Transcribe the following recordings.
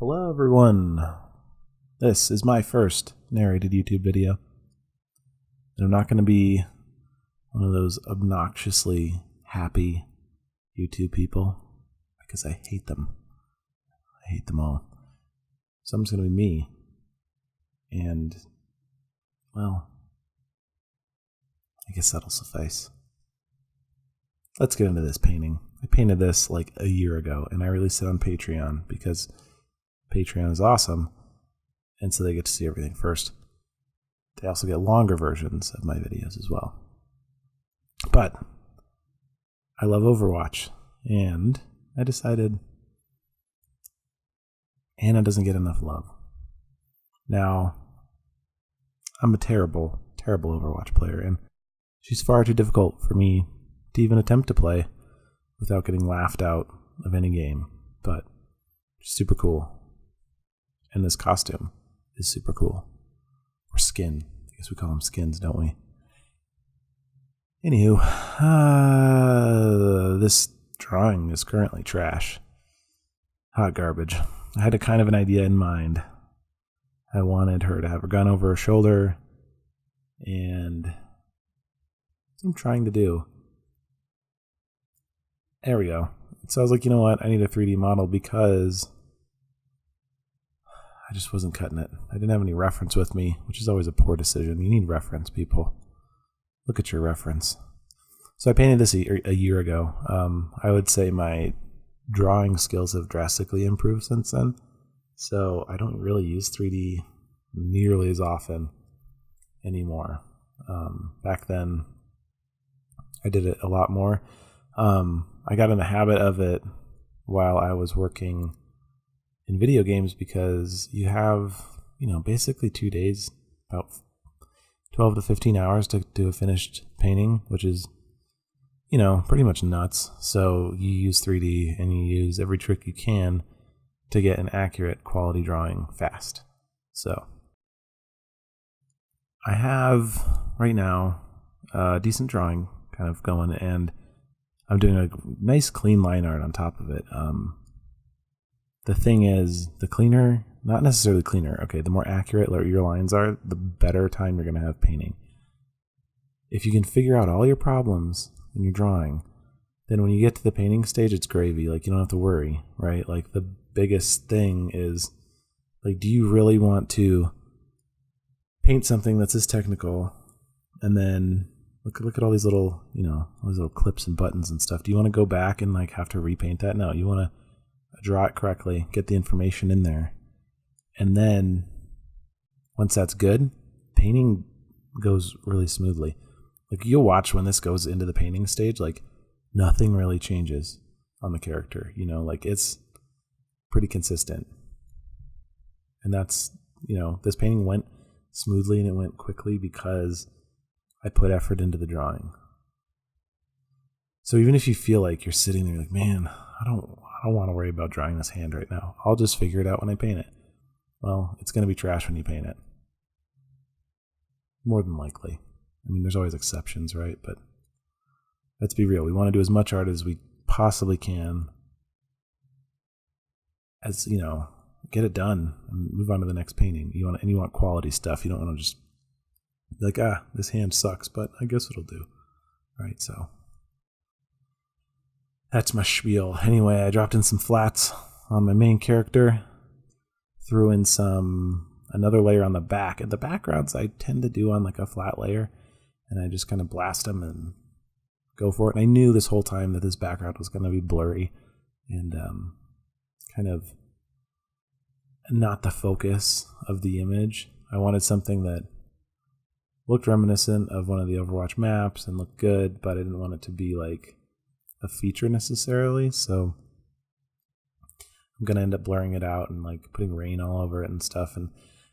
Hello everyone. This is my first narrated YouTube video. And I'm not going to be one of those obnoxiously happy YouTube people because I hate them. I hate them all. So I'm just going to be me. And, well, I guess that'll suffice. Let's get into this painting. I painted this like a year ago and I released it on Patreon because Patreon is awesome, and so they get to see everything first. They also get longer versions of my videos as well. But I love Overwatch, and I decided Anna doesn't get enough love. Now, I'm a terrible, terrible Overwatch player, and she's far too difficult for me to even attempt to play without getting laughed out of any game, but she's super cool. And this costume is super cool. Or skin. I guess we call them skins, don't we? Anywho, this drawing is currently trash. Hot garbage. I had a kind of an idea in mind. I wanted her to have her gun over her shoulder, and that's what I'm trying to do. There we go. So I was like, you know what? I need a 3D model because I just wasn't cutting it. I didn't have any reference with me, which is always a poor decision. You need reference, people. Look at your reference. So I painted this a year ago. I would say my drawing skills have drastically improved since then. So I don't really use 3D nearly as often anymore. Back then, I did it a lot more. I got in the habit of it while I was working in video games because you have, basically 2 days, about 12 to 15 hours to do a finished painting, which is, pretty much nuts. So you use 3D and you use every trick you can to get an accurate quality drawing fast. So I have right now a decent drawing kind of going, and I'm doing a nice clean line art on top of it. The thing is, the cleaner, not necessarily cleaner, okay, the more accurate your lines are, the better time you're going to have painting. If you can figure out all your problems in your drawing, then when you get to the painting stage, it's gravy. Like, you don't have to worry, right? Like, the biggest thing is, like, do you really want to paint something that's this technical, and then look at all these little, all these little clips and buttons and stuff. Do you want to go back and, like, have to repaint that? No, you want to draw it correctly, get the information in there, and then once that's good, painting goes really smoothly. Like, you'll watch when this goes into the painting stage, like, nothing really changes on the character, like, it's pretty consistent. And that's, this painting went smoothly and it went quickly because I put effort into the drawing. So even if you feel like you're sitting there like, man, I don't want to worry about drawing this hand right now. I'll just figure it out when I paint it. Well, it's going to be trash when you paint it. More than likely. I mean, there's always exceptions, right? But let's be real. We want to do as much art as we possibly can. As, get it done and move on to the next painting. You want quality stuff. You don't want to just be like, this hand sucks, but I guess it'll do. Right? So that's my spiel. Anyway, I dropped in some flats on my main character, threw in another layer on the back. And the backgrounds I tend to do on like a flat layer, and I just kind of blast them and go for it. And I knew this whole time that this background was going to be blurry and kind of not the focus of the image. I wanted something that looked reminiscent of one of the Overwatch maps and looked good, but I didn't want it to be like a feature necessarily, so I'm gonna end up blurring it out and like putting rain all over it and stuff. And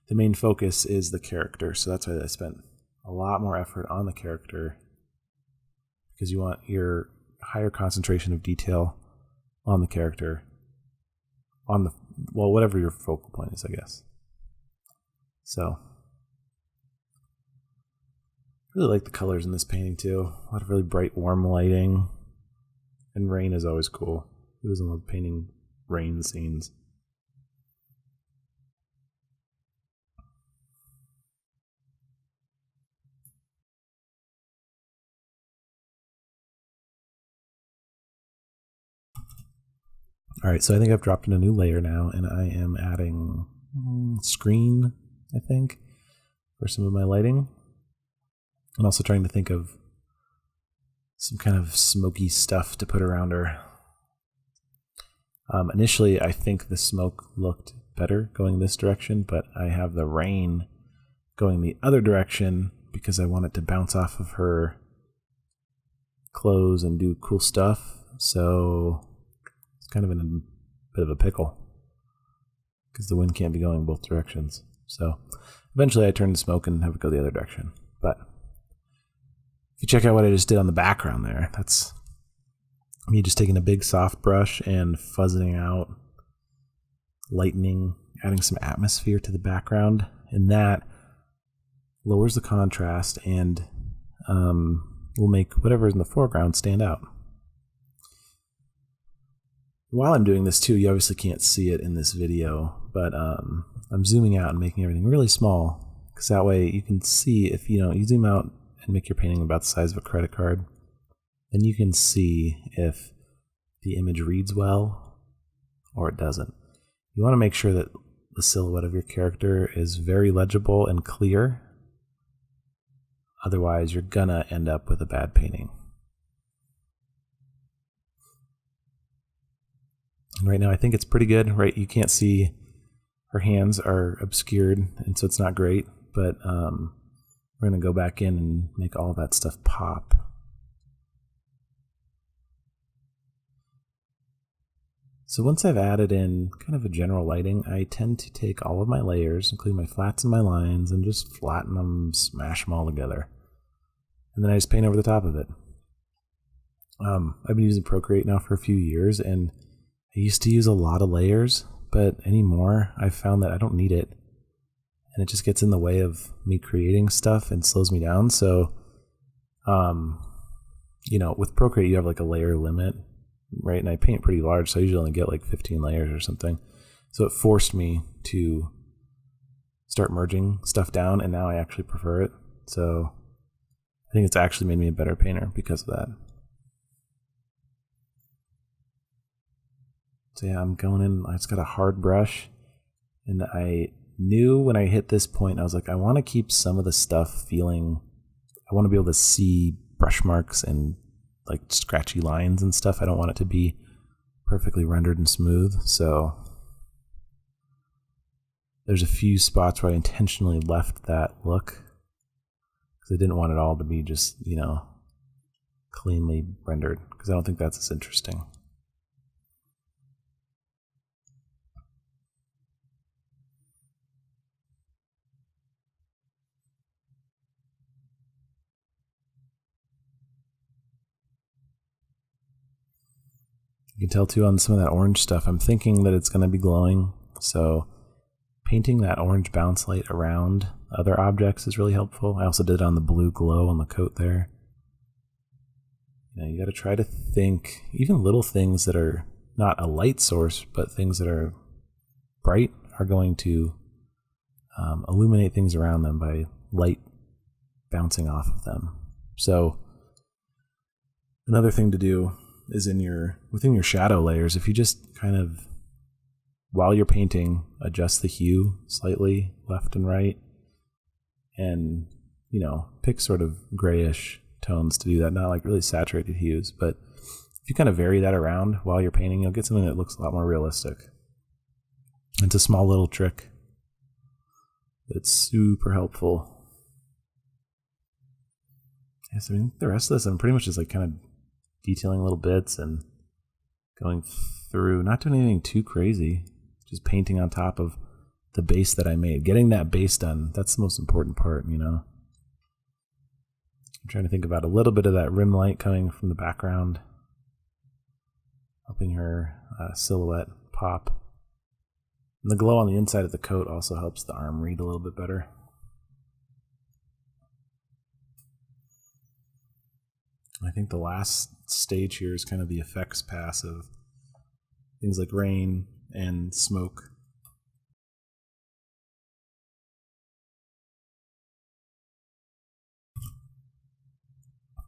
the main focus is the character, so that's why I spent a lot more effort on the character, because you want your higher concentration of detail on the character, on the whatever your focal point is, I guess. So I really like the colors in this painting too. A lot of really bright, warm lighting. And rain is always cool. Who doesn't love painting rain scenes? All right, so I think I've dropped in a new layer now, and I am adding screen, I think, for some of my lighting. I'm also trying to think of some kind of smoky stuff to put around her. Initially, I think the smoke looked better going this direction, but I have the rain going the other direction because I want it to bounce off of her clothes and do cool stuff. So it's kind of in a bit of a pickle because the wind can't be going both directions. So eventually I turn the smoke and have it go the other direction. But if you check out what I just did on the background there, that's me just taking a big soft brush and fuzzing out, lightening, adding some atmosphere to the background, and that lowers the contrast and will make whatever is in the foreground stand out. While I'm doing this too, you obviously can't see it in this video, but I'm zooming out and making everything really small, because that way you can see if you zoom out and make your painting about the size of a credit card, then you can see if the image reads well or it doesn't. You want to make sure that the silhouette of your character is very legible and clear. Otherwise, you're gonna end up with a bad painting. And right now, I think it's pretty good, right? You can't see, her hands are obscured, and so it's not great, but we're gonna go back in and make all that stuff pop. So once I've added in kind of a general lighting, I tend to take all of my layers, including my flats and my lines, and just flatten them, smash them all together. And then I just paint over the top of it. I've been using Procreate now for a few years, and I used to use a lot of layers, but anymore I've found that I don't need it. And it just gets in the way of me creating stuff and slows me down. So, with Procreate you have like a layer limit, right? And I paint pretty large, so I usually only get like 15 layers or something. So it forced me to start merging stuff down, and now I actually prefer it. So I think it's actually made me a better painter because of that. So yeah, I'm going in, I just got a hard brush, and I knew when I hit this point, I was like, I want to keep some of the stuff feeling, I want to be able to see brush marks and like scratchy lines and stuff. I don't want it to be perfectly rendered and smooth. So there's a few spots where I intentionally left that look because I didn't want it all to be just, cleanly rendered, because I don't think that's as interesting. You can tell too on some of that orange stuff, I'm thinking that it's going to be glowing, so painting that orange bounce light around other objects is really helpful. I also did it on the blue glow on the coat there. You got to try to think, even little things that are not a light source, but things that are bright are going to illuminate things around them by light bouncing off of them. So another thing to do is within your shadow layers, if you just kind of, while you're painting, adjust the hue slightly left and right, and pick sort of grayish tones to do that, not like really saturated hues, but if you kind of vary that around while you're painting, you'll get something that looks a lot more realistic. It's a small little trick that's super helpful. Yes, I mean, the rest of this, I'm pretty much just like kind of detailing little bits and going through, not doing anything too crazy, just painting on top of the base that I made. Getting that base done, that's the most important part, I'm trying to think about a little bit of that rim light coming from the background, helping her silhouette pop. And the glow on the inside of the coat also helps the arm read a little bit better. I think the last stage here is kind of the effects pass of things like rain and smoke.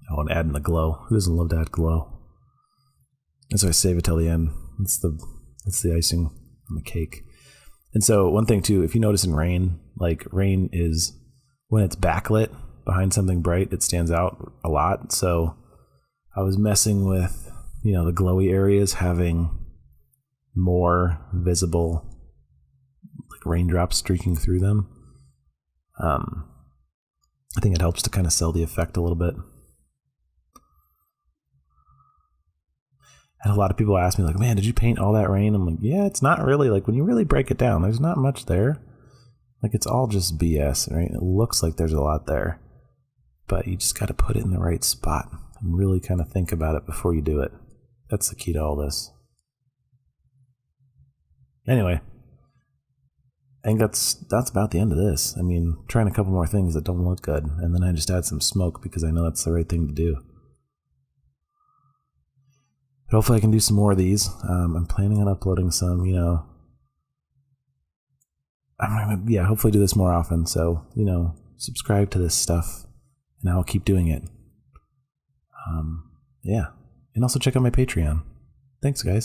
Oh, and adding the glow. Who doesn't love to add glow? And so I save it till the end. It's the It's the icing on the cake. And so one thing too, if you notice in rain, like rain is when it's backlit behind something bright, it stands out a lot. So I was messing with, the glowy areas having more visible like raindrops streaking through them. I think it helps to kind of sell the effect a little bit. And a lot of people ask me like, man, did you paint all that rain? I'm like, yeah, it's not really. Like when you really break it down, there's not much there. Like it's all just BS, right? It looks like there's a lot there, but you just got to put it in the right spot and really kind of think about it before you do it. That's the key to all this. Anyway, I think that's about the end of this. I mean, trying a couple more things that don't look good, and then I just add some smoke because I know that's the right thing to do. But hopefully I can do some more of these. I'm planning on uploading some, I'm going to, hopefully do this more often. So, subscribe to this stuff and I'll keep doing it. And also check out my Patreon. Thanks, guys.